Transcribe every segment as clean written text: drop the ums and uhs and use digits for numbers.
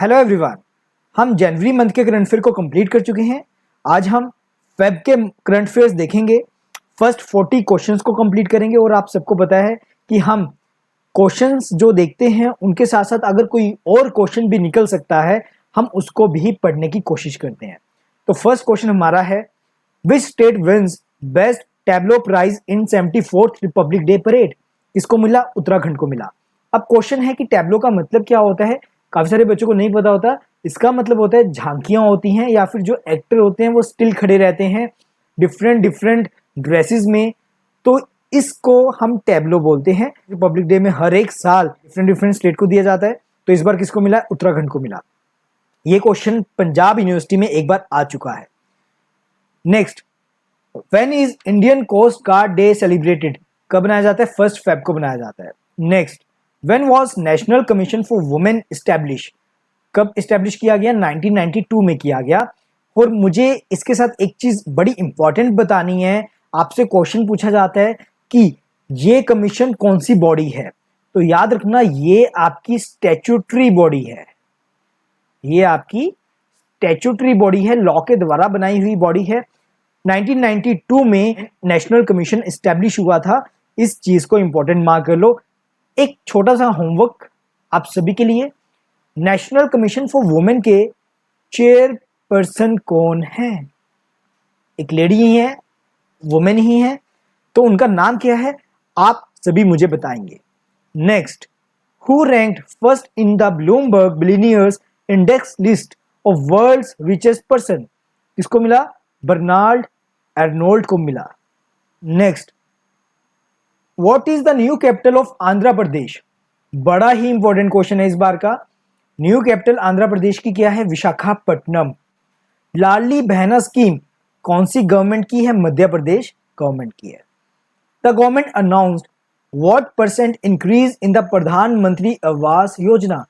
Hello everyone, हम जनवरी month के current affair को कंप्लीट कर चुके हैं। आज हम फेब के करंट अफेयर्स देखेंगे। फर्स्ट 40 क्वेश्चंस को कंप्लीट करेंगे और आप सबको पता है कि हम क्वेश्चंस जो देखते हैं उनके साथ साथ अगर कोई और क्वेश्चन भी निकल सकता है हम उसको भी पढ़ने की कोशिश करते हैं। तो फर्स्ट क्वेश्चन हमारा है, which state wins best tableau prize in 74th republic day parade? इसको मिला, उत्तराखंड को मिला। अब क्वेश्चन है कि टैब्लो का मतलब क्या होता है। काफी सारे बच्चों को नहीं पता होता। इसका मतलब होता है झांकियां होती हैं या फिर जो एक्टर होते हैं वो स्टिल खड़े रहते हैं डिफरेंट ड्रेसेस में, तो इसको हम टैब्लो बोलते हैं। रिपब्लिक डे में हर एक साल डिफरेंट स्टेट को दिया जाता है, तो इस बार किसको मिला? उत्तराखंड को मिला। ये क्वेश्चन पंजाब यूनिवर्सिटी में एक बार आ चुका है। Next, when is Indian coast guard day celebrated? कब बनाया जाता है? 1 फेब को बनाया जाता है। Next, when was national commission for women establish? कब एस्टैब्लिश किया गया? 1992 में किया गया। और मुझे इसके साथ एक चीज बड़ी इंपॉर्टेंट बतानी है। आपसे क्वेश्चन पूछा जाता है कि ये कमीशन कौन सी बॉडी है, तो याद रखना ये आपकी स्टैट्यूटरी बॉडी है। ये आपकी स्टैट्यूटरी बॉडी है, लॉ के द्वारा बनाई हुई बॉडी है। 1992 में नेशनल कमीशन एस्टैब्लिश हुआ था। इस चीज को इंपॉर्टेंट मार्क कर लो। एक छोटा सा होमवर्क आप सभी के लिए, नेशनल कमीशन फॉर वुमेन के चेयरपर्सन कौन है? एक लेडी ही है, वुमेन ही है, तो उनका नाम क्या है आप सभी मुझे बताएंगे। Next, who ranked first in the Bloomberg billionaires index list of world's richest person? किसको मिला? बर्नार्ड अर्नोल्ड को मिला। Next, what is the new capital of Andhra Pradesh? बड़ा ही इंपॉर्टेंट क्वेश्चन है इस बार का। न्यू कैपिटल आंध्र प्रदेश की क्या है? विशाखापट्टनम। लाडली बहना स्कीम कौन सी गवर्नमेंट की है? मध्य प्रदेश गवर्नमेंट की है। The government announced what percent increase in the Pradhan Mantri Awas Yojana?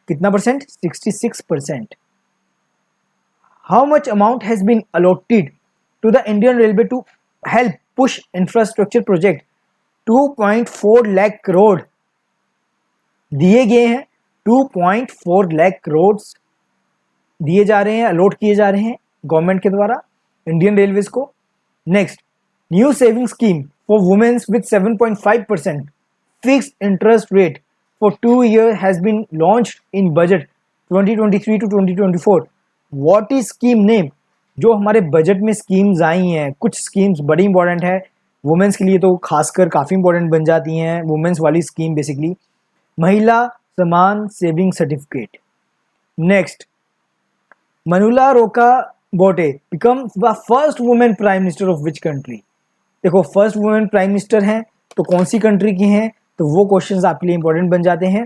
कितना percent? 66%। How much amount has been allotted to the Indian railway to help push infrastructure project? 2.4 lakh crore दिए गए हैं। 2.4 लाख करोड़ दिए जा रहे हैं, अलॉट किए जा रहे हैं गवर्नमेंट के द्वारा इंडियन रेलवेज को। Next, new saving scheme for womens with 7.5% fixed interest rate for 2 years has been launched in budget 2023 to 2024। What is scheme name? जो हमारे बजट में स्कीम्स आई हैं, कुछ स्कीम्स बड़ी इंपॉर्टेंट है वुमेन्स के लिए, तो खासकर काफ़ी इंपॉर्टेंट बन जाती हैं वुमेन्स वाली स्कीम। बेसिकली महिला समान सेविंग सर्टिफिकेट। नेक्स्ट, मनुला रोका बोटे become the first women prime minister of which country? देखो, फर्स्ट वुमेन प्राइम मिनिस्टर हैं तो कौन सी कंट्री की हैं, तो वो क्वेश्चंस आपके लिए इंपॉर्टेंट बन जाते हैं।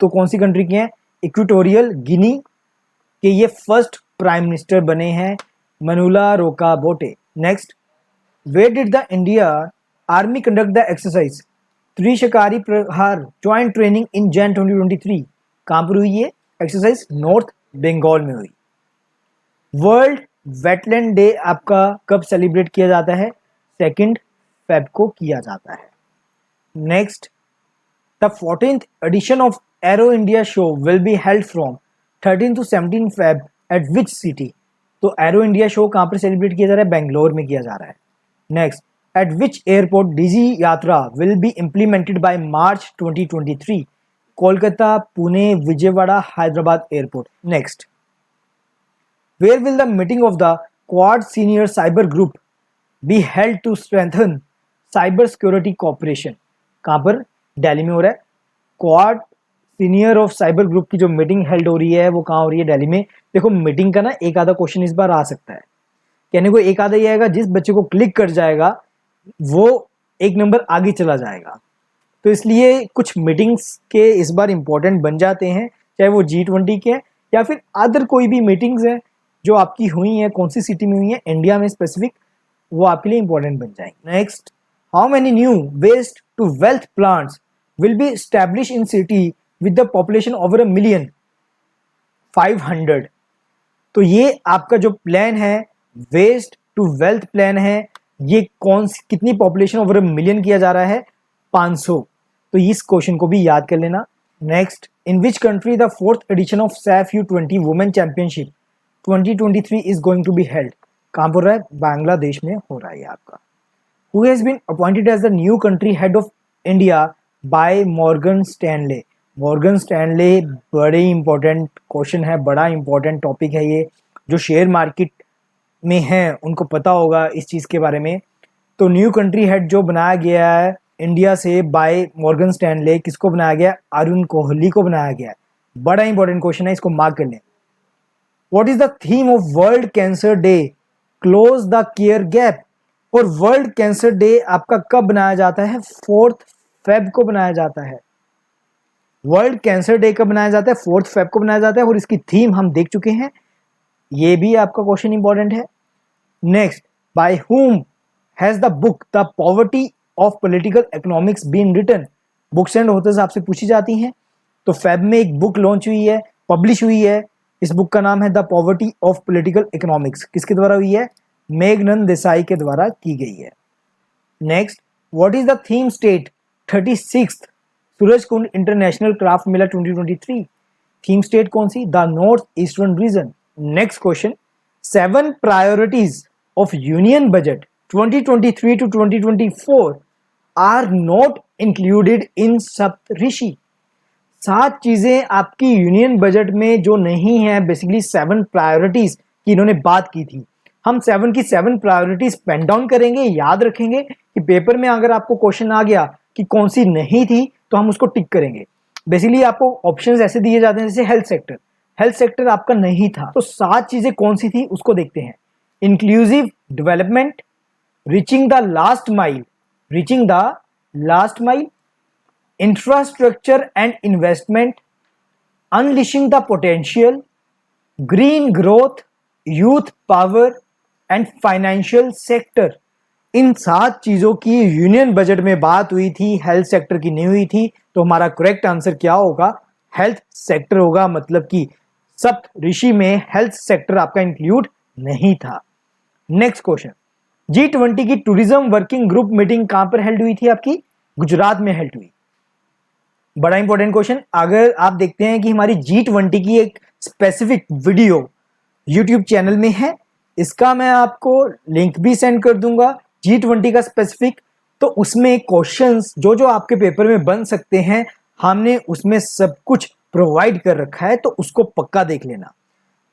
तो कौन सी कंट्री की हैं? इक्वेटोरियल गिनी के ये फर्स्ट प्राइम मिनिस्टर बने हैं, मनुला रोका बोटे। Next, where did the India Army conduct the exercise त्रिशकारी प्रहार ज्वाइंट ट्रेनिंग इन जैन 2023? कहाँ पर हुई ये एक्सरसाइज? नॉर्थ बंगाल में हुई। वर्ल्ड वेटलैंड डे आपका कब सेलिब्रेट किया जाता है? 2 फेब को किया जाता है। Next, the 14th edition of aero India show will be held from 13 to 17 Feb at which city? तो एरो इंडिया शो कहाँ पर सेलिब्रेट किया जा रहा है? बेंगलोर में किया जा रहा है। Next, at which airport Digi Yatra will be implemented by March 2023? Kolkata, Pune, Vijayawada, Hyderabad airport. Next, where will the meeting of the Quad Senior Cyber Group be held to strengthen cyber security cooperation? कहाँ पर? दिल्ली में हो रहा है। Quad senior of cyber group की जो meeting held हो रही है वो कहाँ हो रही है? दिल्ली में। देखो, मीटिंग का ना एक आधा क्वेश्चन इस बार आ सकता है। कहने को एक आधा ही आएगा, जिस बच्चे को क्लिक कर जाएगा वो 1 नंबर आगे चला जाएगा। तो इसलिए कुछ मीटिंग्स के इस बार इंपॉर्टेंट बन जाते हैं, चाहे वो G20 के हैं या फिर अदर कोई भी मीटिंग्स हैं जो आपकी हुई हैं, कौन सी सिटी में हुई हैं इंडिया में स्पेसिफिक, वो आपके लिए इंपॉर्टेंट बन जाएंगे। Next, how many new waste to wealth plants will be establish in city with the population over 1 million? 500। तो ये आपका जो प्लान है वेस्ट टू वेल्थ प्लान है, ये कितनी पॉपुलेशन ओवर 1 million किया जा रहा है? 500। तो इस क्वेश्चन को भी याद कर लेना। Next, in which country the fourth edition of SAF U20 Women Championship 2023 is going to be held? कहाँ पर हो रहा है? बांग्लादेश में हो रहा है आपका. Who has been appointed as the new country head of India by Morgan Stanley? Morgan Stanley बड़े इंपॉर्टेंट क्वेश्चन है, बड़ा इंपॉर्टेंट टॉपिक है ये. जो शेयर मार्केट में है उनको पता होगा इस चीज़ के बारे में. तो न्यू कंट्री हेड जो बनाया गया है इंडिया से बाय मॉर्गन स्टैनले, किसको बनाया गया? अरुण कोहली को बनाया गया है. बड़ा इंपॉर्टेंट क्वेश्चन है, इसको मार्क कर लें. What is the theme of world cancer day? Close the care gap. और वर्ल्ड कैंसर डे आपका कब बनाया जाता है? 4 फेब को बनाया जाता है. वर्ल्ड कैंसर डे कब बनाया जाता है? 4 फेब को बनाया जाता है. और इसकी थीम हम देख चुके हैं, ये भी आपका क्वेश्चन इंपॉर्टेंट है. Next, by whom has the book the poverty of political economics been written? Books and authors आपसे पूछी जाती हैं. तो फेब में एक बुक लॉन्च हुई है, पब्लिश हुई है. इस बुक का नाम है the poverty of political economics. किसके द्वारा हुई है? मेघनंद देसाई के द्वारा की गई है. Next, what is the theme state 36th Surajkund international craft Mela 2023? Theme state कौन सी? The north eastern region. Next question, 7 priorities of union budget 2023 to 2024 are not included in Saptarishi. 7 चीजें आपकी यूनियन बजट में जो नहीं है, बेसिकली 7 प्रायोरिटीज की इन्होंने बात की थी. हम 7 की 7 प्रायोरिटीज पेन डाउन करेंगे, याद रखेंगे कि पेपर में अगर आपको क्वेश्चन आ गया कि कौन सी नहीं थी तो हम उसको टिक करेंगे. बेसिकली आपको ऑप्शंस ऐसे दिए जाते हैं जैसे हेल्थ सेक्टर आपका नहीं था. तो 7 चीजें कौन सी थी उसको देखते हैं. Inclusive development, reaching the last mile, infrastructure and investment, unleashing the potential, green growth, youth power and financial sector. इन 7 चीजों की यूनियन बजट में बात हुई थी, हेल्थ सेक्टर की नहीं हुई थी. तो हमारा करेक्ट आंसर क्या होगा? हेल्थ सेक्टर होगा. मतलब कि सप्त ऋषि में हेल्थ सेक्टर आपका इंक्लूड नहीं था. नेक्स्ट क्वेश्चन, G20 की टूरिज्म वर्किंग ग्रुप मीटिंग कहां पर हेल्ड हुई थी? आपकी गुजरात में हेल्ड हुई. बड़ा इंपॉर्टेंट क्वेश्चन. अगर आप देखते हैं कि हमारी G20 की एक स्पेसिफिक वीडियो YouTube चैनल में है, इसका मैं आपको लिंक भी सेंड कर दूंगा, G20 का स्पेसिफिक. तो उसमें क्वेश्चंस जो आपके पेपर में बन सकते हैं, हमने उसमें सब कुछ प्रोवाइड कर रखा है, तो उसको पक्का देख लेना.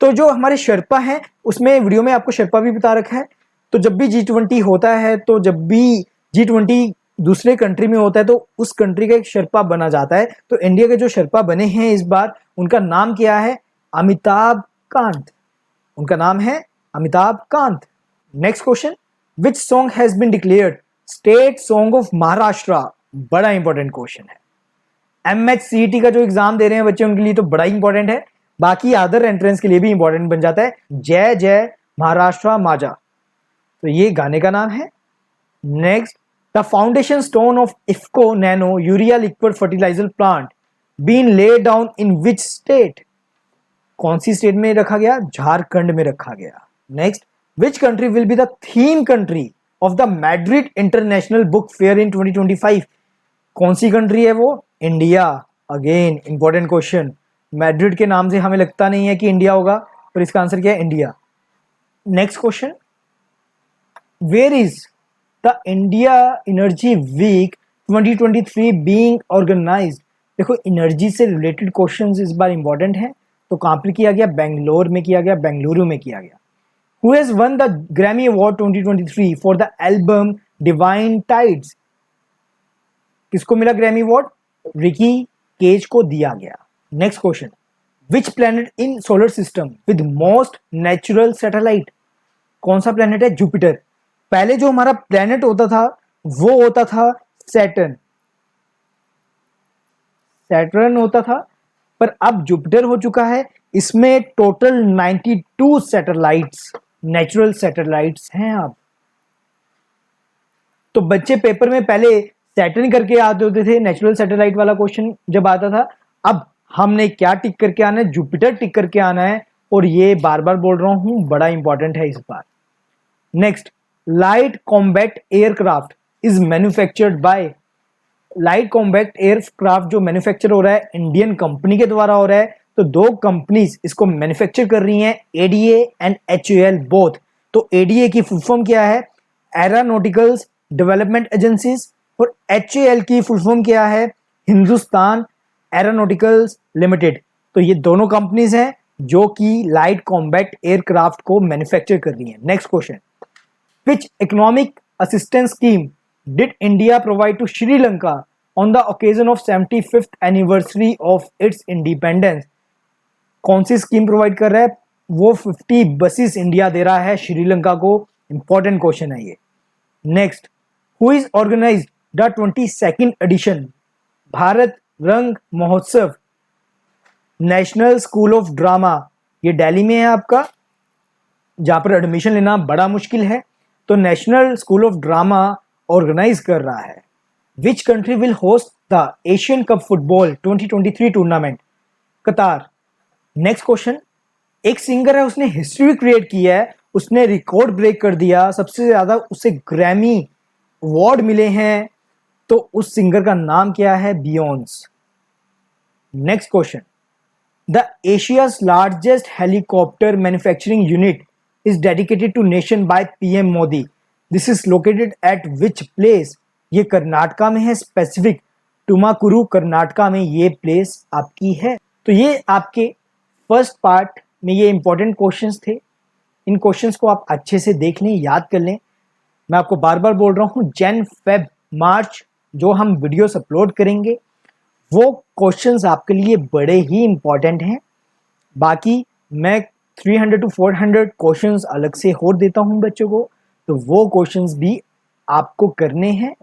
तो जो हमारे शेर्पा हैं उसमें वीडियो में आपको शेर्पा भी बता रखा है. तो जब भी G20 होता है, तो जब भी G20 दूसरे कंट्री में होता है तो उस कंट्री का एक शेर्पा बना जाता है. तो इंडिया के जो शेर्पा बने हैं इस बार, उनका नाम क्या है? अमिताभ कांत. उनका नाम है Amitabh Kant. Next question, which song has been declared state song of Maharashtra? बड़ा इंपॉर्टेंट क्वेश्चन है. MHCET का जो एग्जाम दे रहे हैं बच्चे, उनके लिए तो बड़ा इंपॉर्टेंट है. बाकी अदर एंट्रेंस के लिए भी इंपॉर्टेंट बन जाता है. जय जय महाराष्ट्र माजा, तो ये गाने का नाम है. Next, the foundation stone of IFFCO nano urea liquid fertiliser plant been laid down in which state? कौन सी स्टेट में रखा गया? झारखंड में रखा गया. Next, which country will be the theme country of the Madrid international book fair in 2025? कौन सी country है वो? India. Again important question. Madrid के नाम से हमें लगता नहीं है कि इंडिया होगा, पर इसका आंसर क्या है? India. Next question, where is the India energy week 2023 being organised? देखो, एनर्जी से रिलेटेड क्वेश्चंस इस बार इंपॉर्टेंट है. तो कहां पर किया गया? बेंगलोर में किया गया, बेंगलुरु में किया गया. Who has won the Grammy Award 2023 for the album Divine Tides? किसको मिला ग्रैमी अवार्ड? रिकी केज को दिया गया. Next question, which planet in solar system with most natural satellite? कौन सा प्लैनेट है? जुपिटर. पहले जो हमारा प्लैनेट होता था वो होता था सैटर्न होता था, पर अब जुपिटर हो चुका है. इसमें टोटल 92 सैटेलाइट्स, नेचुरल सैटेलाइट्स हैं. अब तो बच्चे पेपर में पहले सैटर्न करके आते होते थे, नेचुरल सैटेलाइट वाला क्वेश्चन जब आता था. अब हमने क्या टिक करके आना है? जुपिटर टिक करके आना है. और ये बार बार बोल रहा हूं, बड़ा इंपॉर्टेंट है इस बार. Next, light combat aircraft is manufactured by? Light combat aircraft जो मैन्युफैक्चर हो रहा है इंडियन कंपनी के द्वारा हो रहा है। तो दो कंपनीज इसको मैन्युफैक्चर कर रही हैं, एडीए एंड एचएएल बोथ। तो एडीए की फुल फॉर्म क्या है? एरोनॉटिकल्स डेवलपमेंट एजेंसीज, और एचएएल की फुल फॉर्म क्या है? Hindustan aeronauticals limited. तो ये दोनों कंपनीज हैं जो कि लाइट कॉम्बैक्ट एयरक्राफ्ट को मैन्युफैक्चर कर रही हैं। Next question, which economic assistance scheme did India provide to Sri Lanka on the occasion of 75th anniversary of its independence? कौन सी स्कीम प्रोवाइड कर रहा है? वो 50 बसेस इंडिया दे रहा है श्रीलंका को। इंपॉर्टेंट क्वेश्चन है ये। Next, who is organised the 22nd edition Bharat Rang Mahotsav national school of drama? ये दिल्ली में है आपका, जहां पर एडमिशन लेना बड़ा मुश्किल है। तो national school of drama organise कर रहा है। Which country will host the Asian cup football 2023 tournament? Qatar. Next question, एक सिंगर है, उसने हिस्ट्री क्रिएट की है, उसने रिकॉर्ड ब्रेक कर दिया, सबसे ज्यादा उसे ग्रैमी अवार्ड मिले हैं। तो उस सिंगर का नाम क्या है? Beyoncé. Next question, the Asia's largest helicopter manufacturing unit is dedicated to nation by PM Modi. This is located at which place? ये कर्नाटका में है, स्पेसिफिक टुमाकुरु कर्नाटका में ये प्लेस आपकी है। तो ये आपके फर्स्ट पार्ट में ये इंपॉर्टेंट क्वेश्चंस थे। इन क्वेश्चंस को आप अच्छे से देख लें, याद कर लें। मैं आपको बार बार बोल रहा हूँ, जैन फेब मार्च जो हम वीडियोस अपलोड करेंगे वो क्वेश्चंस आपके लिए बड़े ही इंपॉर्टेंट हैं। बाकी मैं 300 to 400 क्वेश्चंस अलग से और देता हूं बच्चों को, तो वो क्वेश्चंस भी आपको करने हैं,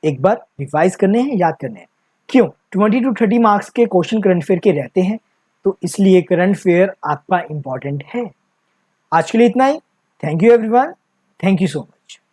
एक बार रिवाइज करने हैं, याद करने हैं। क्यों? 20 to 30 मार्क्स के क्वेश्चन करंट अफेयर के रहते हैं, तो इसलिए करंट अफेयर आपका इंपॉर्टेंट है। आज के लिए इतना ही। Thank you everyone, thank you so much.